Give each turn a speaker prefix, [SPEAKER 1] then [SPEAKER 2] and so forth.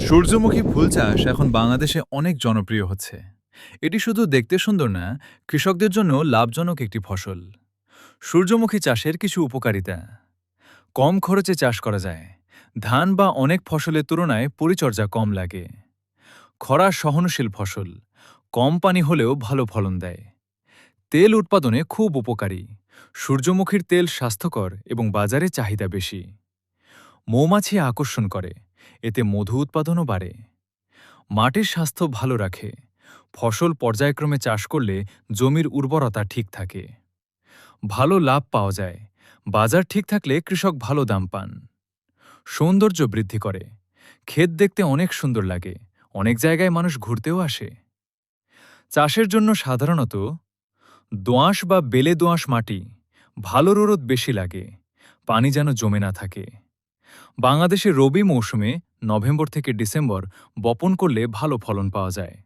[SPEAKER 1] সূর্যমুখী ফুল চাষ এখন বাংলাদেশে অনেক জনপ্রিয় হচ্ছে। এটি শুধু দেখতে সুন্দর না, কৃষকদের জন্য লাভজনক একটি ফসল। সূর্যমুখী চাষের কিছু উপকারিতা: কম খরচে চাষ করা যায়। ধান বা অনেক ফসলের তুলনায় পরিচর্যা কম লাগে। খরা সহনশীল ফসল, কম পানি হলেও ভালো ফলন দেয়। তেল উৎপাদনে খুব উপকারী। সূর্যমুখীর তেল স্বাস্থ্যকর এবং বাজারে চাহিদা বেশি। মৌমাছি আকর্ষণ করে, এতে মধু উৎপাদনও বাড়ে। মাটির স্বাস্থ্য ভালো রাখে। ফসল পর্যায়ক্রমে চাষ করলে জমির উর্বরতা ঠিক থাকে। ভালো লাভ পাওয়া যায়। বাজার ঠিক থাকলে কৃষক ভালো দাম পান। সৌন্দর্য বৃদ্ধি করে। ক্ষেত দেখতে অনেক সুন্দর লাগে। অনেক জায়গায় মানুষ ঘুরতেও আসে। চাষের জন্য সাধারণত দোআঁশ বা বেলে দোআঁশ মাটি, ভালো রোদ বেশি লাগে, পানি যেন জমে না থাকে। বাংলাদেশে রবি মৌসুমে নভেম্বর থেকে ডিসেম্বর বপন করলে ভালো ফলন পাওয়া যায়।